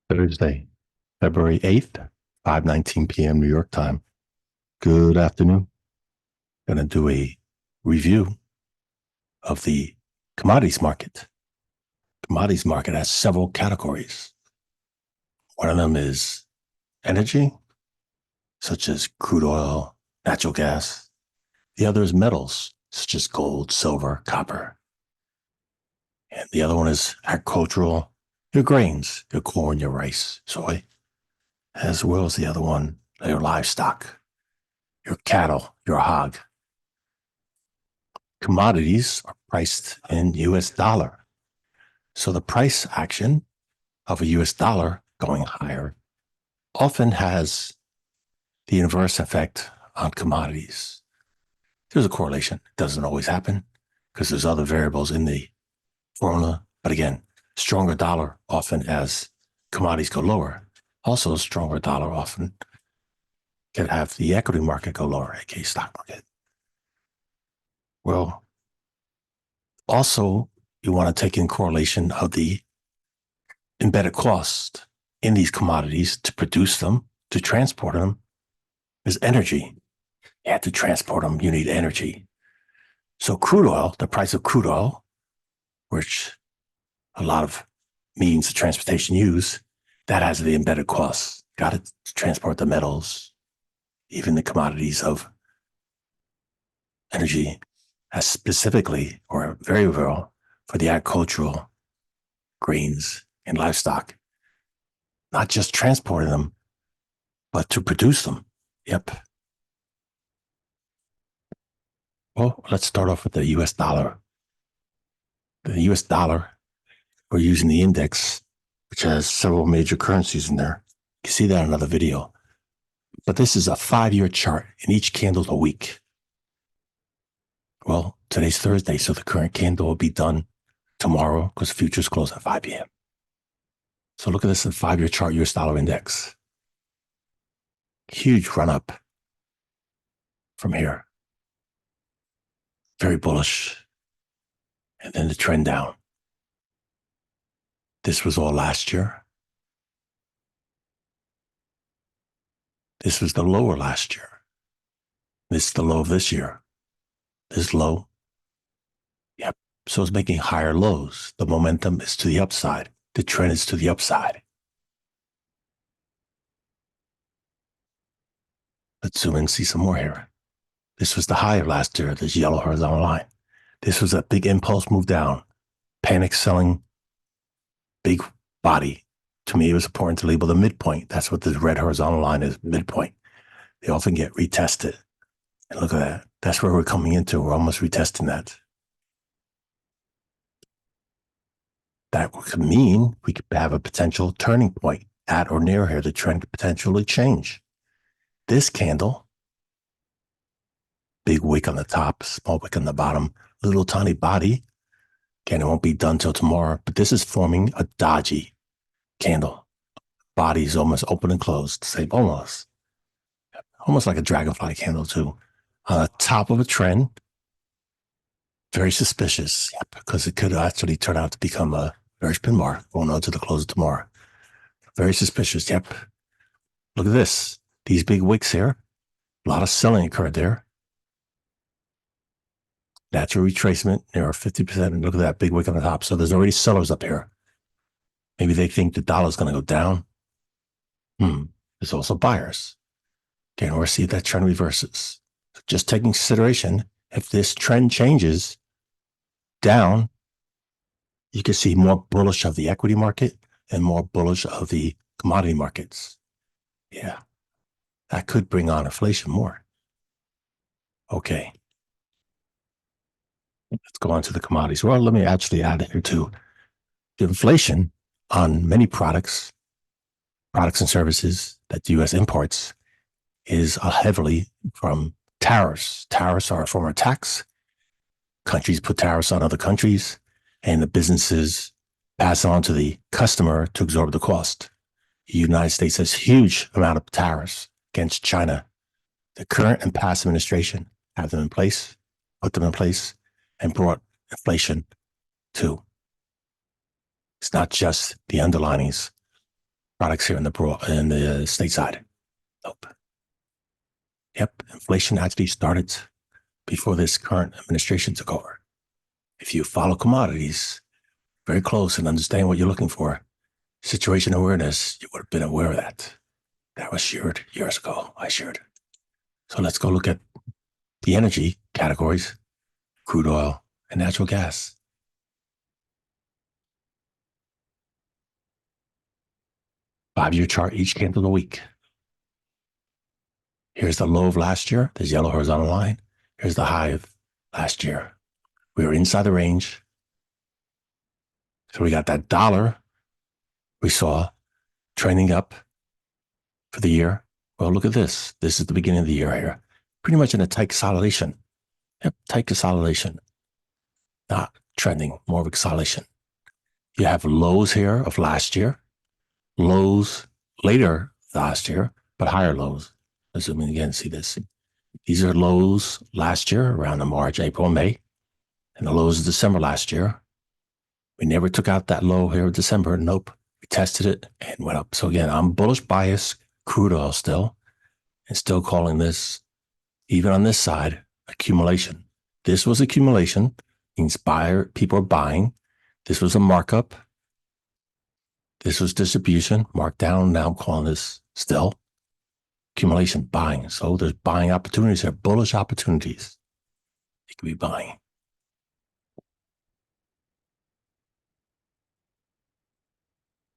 Thursday, February 8th, 5:19 p.m. New York time. Good afternoon. Going to do a review of the commodities market. Commodities market has several categories. One of them is energy, such as crude oil, natural gas. The other is metals, such as gold, silver, copper. And the other one is agricultural, your grains, your corn, your rice, soy, as well as the other one, your livestock, your cattle, your hog. Commodities are priced in US dollar. So the price action of a US dollar going higher often has the inverse effect on commodities. There's a correlation. It doesn't always happen because there's other variables in the formula. But again, stronger dollar often as commodities go lower. Also, a stronger dollar often can have the equity market go lower, aka stock market. Well, also, you want to take in correlation of the embedded cost in these commodities to produce them, to transport them, is energy. You have to transport them, you need energy. So crude oil, the price of crude oil, which a lot of means of transportation use, that has the embedded costs. Got to transport the metals, even the commodities of energy, as specifically or very well for the agricultural grains and livestock. Not just transporting them, but to produce them. Yep. Well, let's start off with the US dollar. The US dollar, we're using the index, which has several major currencies in there. You can see that in another video. But this is a 5-year chart, and each candle's a week. Well, today's Thursday, so the current candle will be done tomorrow because futures close at 5 p.m. So look at this, the 5-year chart, US dollar index. Huge run up from here. Very bullish. And then the trend down. This was all last year. This was the lower last year. This is the low of this year. This low. Yep. So it's making higher lows. The momentum is to the upside. The trend is to the upside. Let's zoom in and see some more here. This was the high of last year, this yellow horizontal line. This was a big impulse move down. Panic selling, big body. To me, it was important to label the midpoint. That's what the red horizontal line is, midpoint. They often get retested. And look at that. That's where we're coming into. We're almost retesting that. That could mean we could have a potential turning point at or near here. The trend could potentially change. This candle, big wick on the top, small wick on the bottom, little tiny body. Again, it won't be done till tomorrow, but this is forming a dodgy candle. Body is almost open and closed, say almost like a dragonfly candle too. On the top of a trend, very suspicious because it could actually turn out to become a bearish pin bar going on to the close of tomorrow. Very suspicious. Yep. Look at this. These big wicks here. A lot of selling occurred there. Natural retracement. There are 50%. And look at that big wick on the top. So there's already sellers up here. Maybe they think the dollar is going to go down. There's also buyers. Okay, we'll see if that trend reverses. So just taking consideration, if this trend changes down, you can see more bullish of the equity market and more bullish of the commodity markets. Yeah, that could bring on inflation more. Okay. Let's go on to the commodities. Well, let me actually add here too. The inflation on many products and services that the U.S. imports is heavily from tariffs. Tariffs are a form of tax. Countries put tariffs on other countries, and the businesses pass on to the customer to absorb the cost. The United States has huge amount of tariffs against China. The current and past administration have them in place, put them in place, and brought inflation too. It's not just the underlinings products here in the stateside. Nope. Yep, inflation actually started before this current administration took over. If you follow commodities very close and understand what you're looking for, situation awareness, you would have been aware of that. That was shared years ago. I shared. So let's go look at the energy categories, crude oil and natural gas. Five-year chart, each candle of the week. Here's the low of last year, this yellow horizontal line. Here's the high of last year. We were inside the range. So we got that dollar we saw trending up for the year. Well, look at this. This is the beginning of the year here. Pretty much in a tight consolidation. Yep, tight consolidation. Not trending, more of a consolidation. You have lows here of last year, lows later last year, but higher lows. Assuming again, see this. These are lows last year around the March, April, May, and the lows of December last year. We never took out that low here in December. Nope. We tested it and went up. So again, I'm bullish bias crude oil still, and still calling this, even on this side, accumulation. This was accumulation, means people are buying. This was a markup. This was distribution, marked down. Now I'm calling this still accumulation, buying. So there's buying opportunities here, bullish opportunities. You could be buying.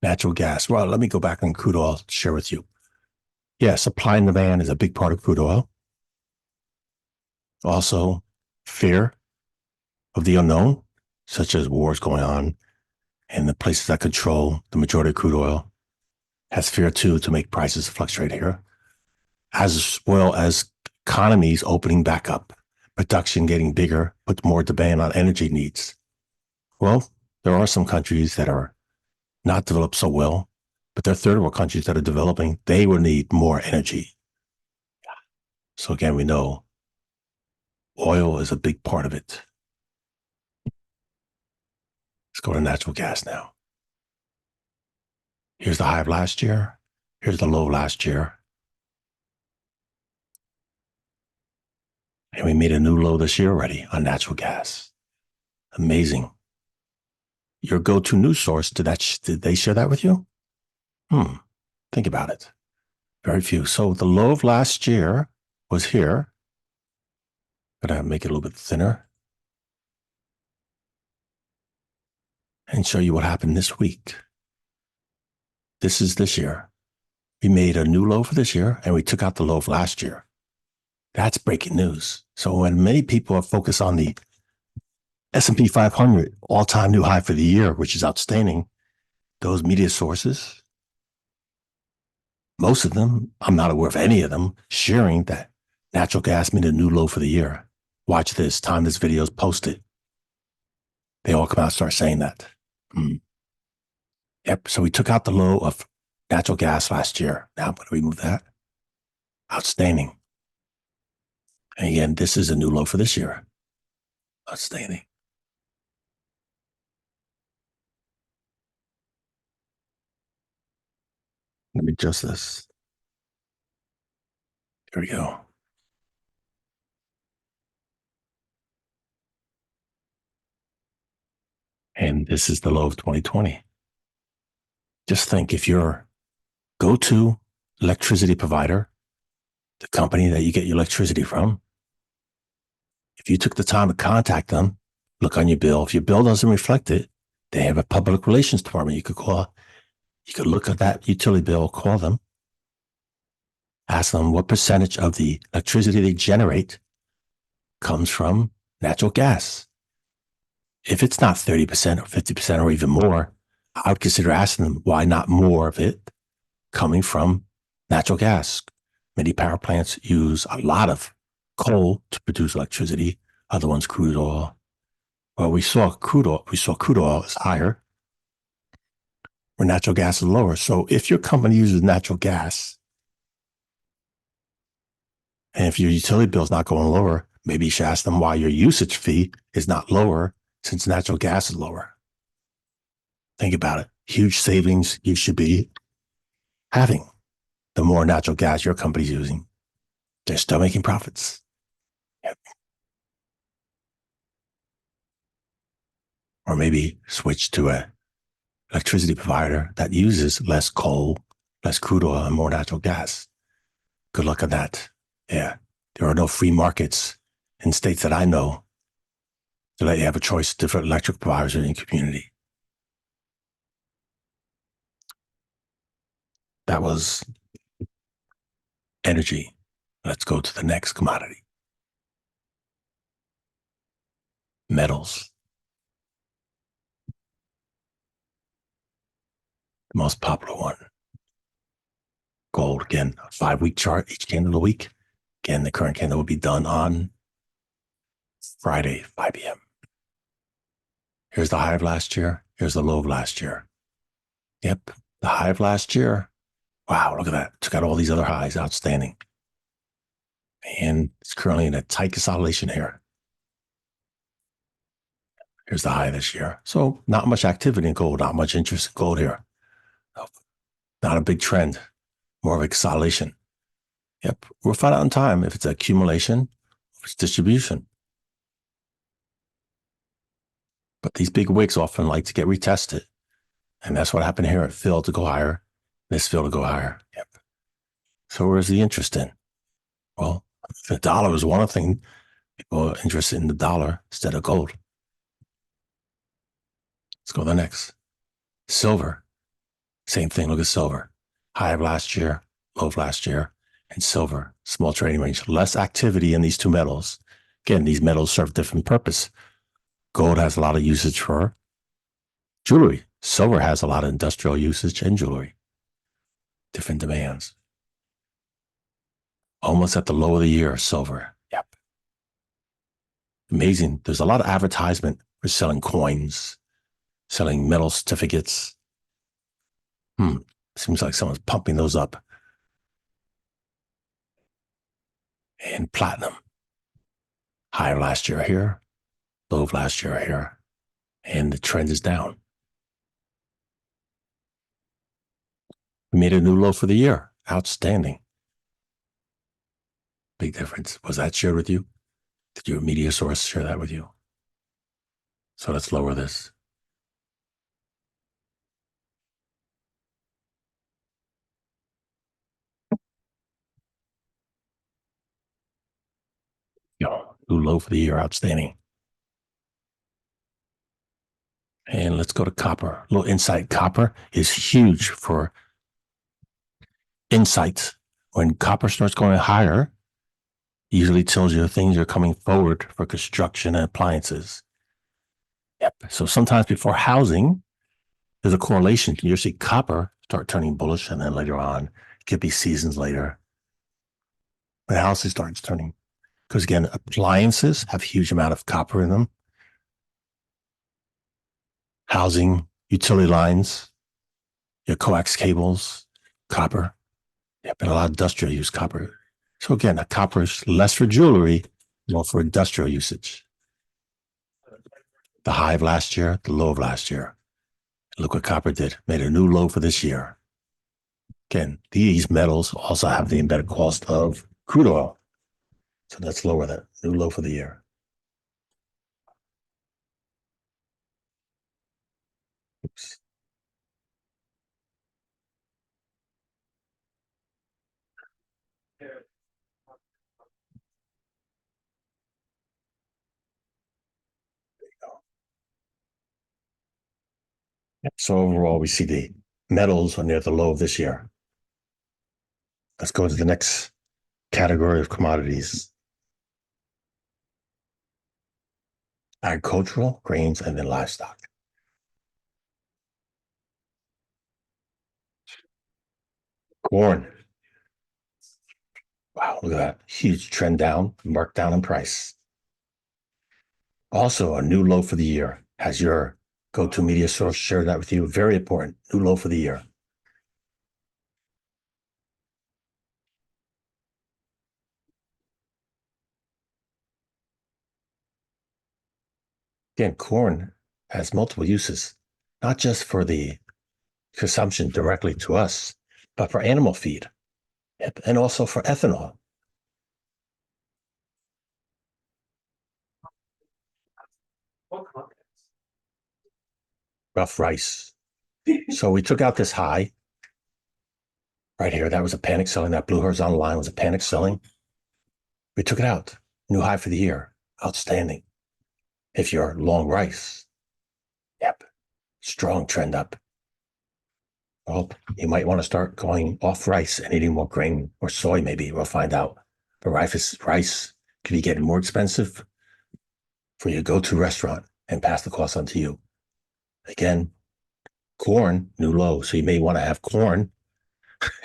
Natural gas. Well, let me go back on crude oil to share with you. Yeah, supply and demand is a big part of crude oil. Also, fear of the unknown, such as wars going on and the places that control the majority of crude oil, has fear too to make prices fluctuate here, as well as economies opening back up, production getting bigger, puts more demand on energy needs. Well, there are some countries that are not developed so well, but there are third world countries that are developing. They will need more energy. So again, we know oil is a big part of it. Let's go to natural gas now. Here's the high of last year. Here's the low of last year. And we made a new low this year already on natural gas. Amazing. Your go-to news source, did they share that with you? Think about it. Very few. So the low of last year was here. Gonna make it a little bit thinner and show you what happened this week. This is this year. We made a new low for this year and we took out the low of last year. That's breaking news. So when many people are focused on the S&P 500 all-time new high for the year, which is outstanding, those media sources, most of them, I'm not aware of any of them, sharing that natural gas made a new low for the year. Watch this, time this video is posted. They all come out and start saying that. Yep, so we took out the low of natural gas last year. Now I'm going to remove that. Outstanding. And again, this is a new low for this year. Outstanding. Let me adjust this. There we go. And this is the low of 2020. Just think, if your go-to electricity provider, the company that you get your electricity from, if you took the time to contact them, look on your bill. If your bill doesn't reflect it, they have a public relations department you could call. You could look at that utility bill, call them, ask them what percentage of the electricity they generate comes from natural gas. If it's not 30% or 50% or even more, I would consider asking them why not more of it coming from natural gas. Many power plants use a lot of coal to produce electricity. Other ones, crude oil. Well, we saw crude oil is higher, where natural gas is lower. So if your company uses natural gas, and if your utility bill is not going lower, maybe you should ask them why your usage fee is not lower since natural gas is lower. Think about it. Huge savings you should be having the more natural gas your company's using, they're still making profits. Yep. Or maybe switch to a electricity provider that uses less coal, less crude oil, and more natural gas. Good luck on that. Yeah. There are no free markets in states that I know to let you have a choice of different electric providers in your community. That was energy. Let's go to the next commodity. Metals. The most popular one. Gold, again, a 5-week chart, each candle a week. Again, the current candle will be done on Friday, 5 p.m. Here's the high of last year. Here's the low of last year. Yep, the high of last year. Wow, look at that. Took out all these other highs, outstanding. And it's currently in a tight consolidation here. Here's the high this year. So not much activity in gold, not much interest in gold here. Not a big trend, more of a consolidation. Yep, we'll find out in time if it's accumulation, if it's distribution. But these big wicks often like to get retested. And that's what happened here. It failed to go higher. This failed to go higher. Yep. So where's the interest in? Well, the dollar was one thing. People are interested in the dollar instead of gold. Let's go to the next. Silver. Same thing. Look at silver. High of last year, low of last year. And silver, small trading range. Less activity in these two metals. Again, these metals serve different purpose. Gold has a lot of usage for jewelry. Silver has a lot of industrial usage and jewelry. Different demands. Almost at the low of the year, silver. Yep. Amazing. There's a lot of advertisement for selling coins, selling metal certificates. Seems like someone's pumping those up. And platinum. High of last year here, low of last year here. And the trend is down. We made a new low for the year. Outstanding. Big difference. Was that shared with you? Did your media source share that with you? So let's lower this. New low for the year. Outstanding. And let's go to copper. A little insight. Copper is huge for insights. When copper starts going higher, usually tells you things are coming forward for construction and appliances. Yep. So sometimes before housing, there's a correlation. You'll see copper start turning bullish, and then later on, it could be seasons later, the house starts turning. Because again, appliances have a huge amount of copper in them. Housing, utility lines, your coax cables, copper. Yep, and a lot of industrial use copper. So again, copper is less for jewelry, more for industrial usage. The high of last year, the low of last year. Look what copper did. Made a new low for this year. Again, these metals also have the embedded cost of crude oil. So let's lower that. New low for the year. Oops. So overall, we see the metals are near the low of this year. Let's go to the next category of commodities. Agricultural, grains, and then livestock. Corn. Wow, look at that. Huge trend down, marked down in price. Also, a new low for the year. Has your go-to media source shared that with you? Very important. New low for the year. Again, corn has multiple uses, not just for the consumption directly to us, but for animal feed. Yep. And also for ethanol. Rough rice. So we took out this high right here. That was a panic selling. That blue horizontal line was a panic selling. We took it out. New high for the year. Outstanding. If you're long rice, yep, strong trend up. Well, you might want to start going off rice and eating more grain or soy, maybe. We'll find out. But rice could be getting more expensive for your go-to restaurant and pass the cost on to you. Again, corn, new low. So you may want to have corn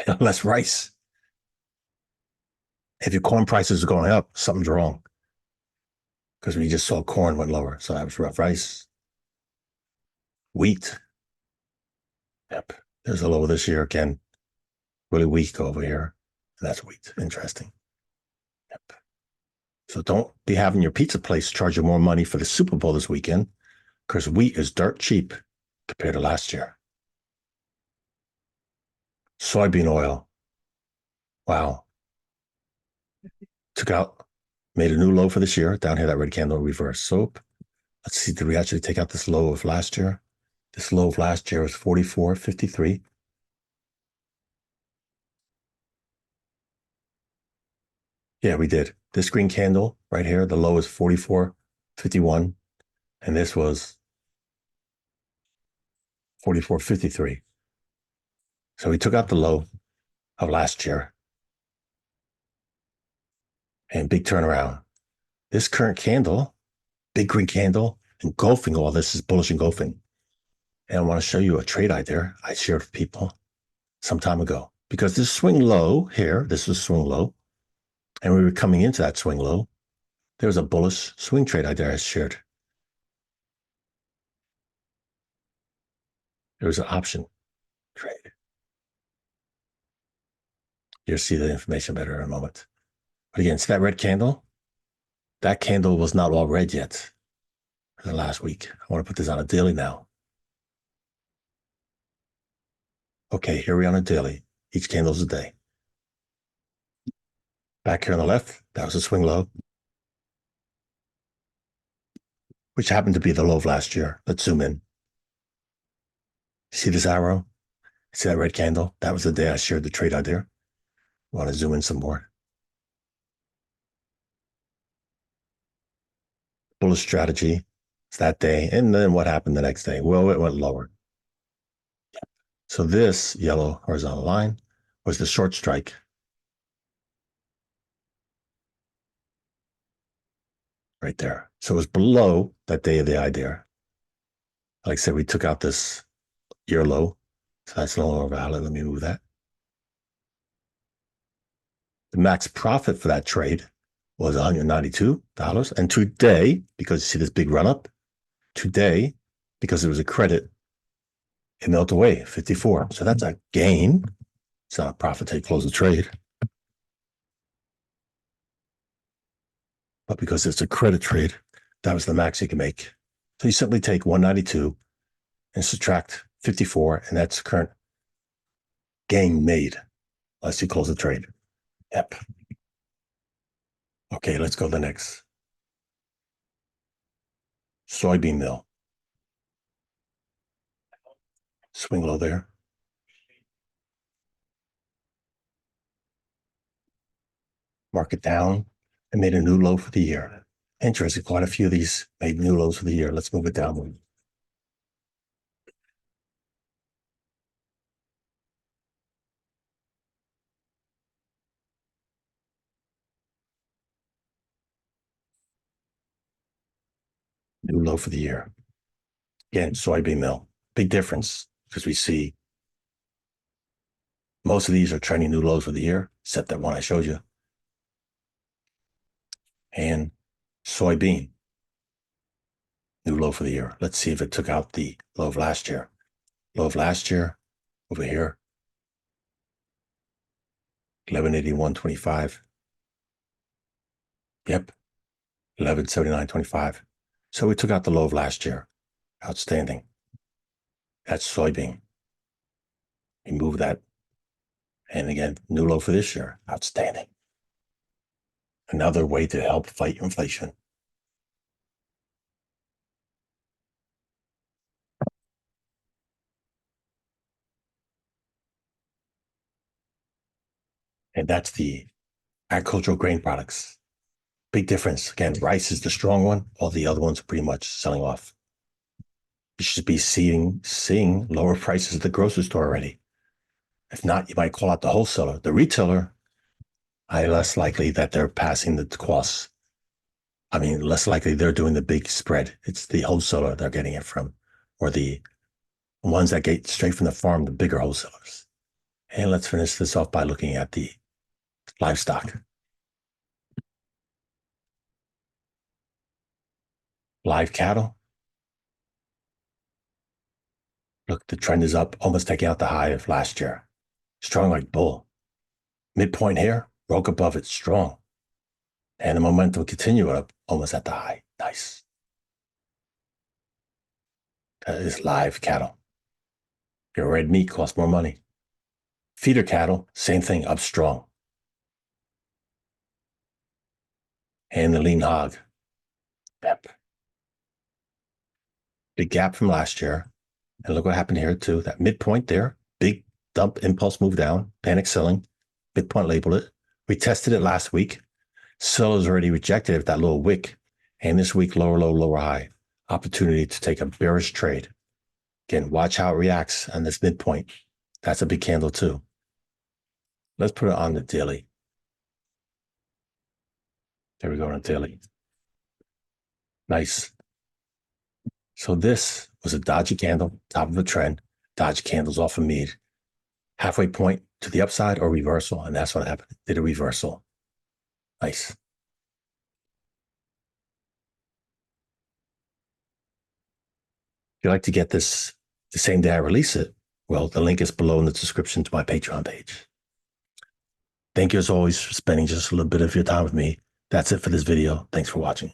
and less rice. If your corn prices are going up, something's wrong. Because we just saw corn went lower. So that was rough rice. Wheat. Yep. There's a low this year again. Really weak over here. And that's wheat. Interesting. Yep. So don't be having your pizza place charge you more money for the Super Bowl this weekend, because wheat is dirt cheap compared to last year. Soybean oil. Wow. Took out, made a new low for this year. Down here, that red candle reverse. So let's see, did we actually take out this low of last year? This low of last year was 44.53. Yeah, we did. This green candle right here, the low is 44.51. And this was 44.53. So we took out the low of last year. And big turnaround. This current candle, big green candle, engulfing all this is bullish engulfing. And I want to show you a trade idea I shared with people some time ago. Because this swing low here, this was swing low, and we were coming into that swing low. There was a bullish swing trade idea I shared. There was an option trade. You'll see the information better in a moment. But again, see that red candle? That candle was not all red yet for the last week. I want to put this on a daily now. Okay, here we are on a daily. Each candle's a day. Back here on the left, that was a swing low, which happened to be the low of last year. Let's zoom in. See this arrow? See that red candle? That was the day I shared the trade idea. I want to zoom in some more. Bullish strategy. It's that day. And then what happened the next day? Well, it went lower. So this yellow horizontal line was the short strike. Right there. So it was below that day of the idea. Like I said, we took out this year low. So that's no longer valid. Let me move that. The max profit for that trade was $192. And today, because you see this big run up, today, because it was a credit, it melted away, 54. So that's a gain. It's not a profit till you close the trade. But because it's a credit trade, that was the max you can make. So you simply take 192 and subtract 54, and that's current gain made, unless you close the trade. Yep. Okay, let's go to the next. Soybean mill. Swing low there. Market down and made a new low for the year. Interesting, quite a few of these made new lows for the year. Let's move it downward. New low for the year. Again, soybean mill. Big difference, because we see most of these are trending new lows for the year, except that one I showed you. And soybean, new low for the year. Let's see if it took out the low of last year. Low of last year, over here, 1181.25. Yep, 1179.25. So we took out the low of last year. Outstanding. That's soybean. We move that And again, new low for this year. Outstanding. Another way to help fight inflation. And that's the agricultural grain products. Big difference. Again, rice is the strong one. All the other ones are pretty much selling off. You should be seeing lower prices at the grocery store already. If not, you might call out the wholesaler. The retailer, less likely that they're passing the costs. I mean, less likely they're doing the big spread. It's the wholesaler they're getting it from, or the ones that get straight from the farm, the bigger wholesalers. And let's finish this off by looking at the livestock. Live cattle. Look, the trend is up, almost taking out the high of last year. Strong like bull. Midpoint here, broke above it, strong. And the momentum will continue up almost at the high. Nice. That is live cattle. Your red meat costs more money. Feeder cattle, same thing, up strong. And the lean hog. Yep. Big gap from last year. And look what happened here too. That midpoint there, big dump, impulse move down, panic selling. Midpoint labeled it. We tested it last week. Sellers already rejected it with that little wick. And this week, lower low, lower high. Opportunity to take a bearish trade. Again, watch how it reacts on this midpoint. That's a big candle too. Let's put it on the daily. There we go on the daily. Nice. So this was a dodgy candle, top of a trend. Dodgy candles off a mead. Halfway point to the upside or reversal, and that's what happened. Did a reversal. Nice. If you'd like to get this the same day I release it, well, the link is below in the description to my Patreon page. Thank you as always for spending just a little bit of your time with me. That's it for this video. Thanks for watching.